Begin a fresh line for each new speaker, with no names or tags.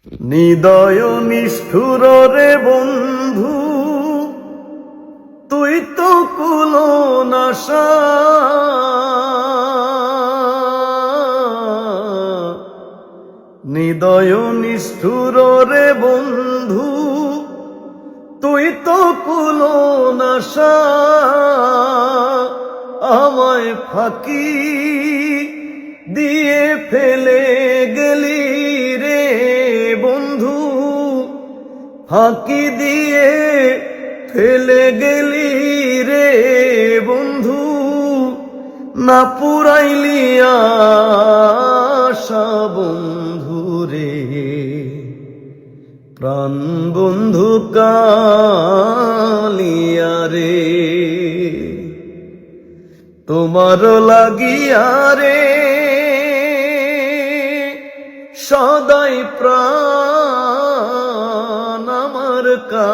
হৃদয় নিষ্ঠুর রে বন্ধু, তুই তো কুলো নাশা। হৃদয় নিষ্ঠুর রে বন্ধু, তুই তো কুলো নাশা। আমায় ফাঁকি দিয়ে ফেলে গেলি রে বন্ধু, ফাঁকি দিয়ে ফেলে গেলি রে বন্ধু। না পুরাইলি আশা বন্ধু রে, প্রাণ বন্ধু কালিয়া রে। তোমার লাগিয়া রে সদাই প্রাণ আমার কা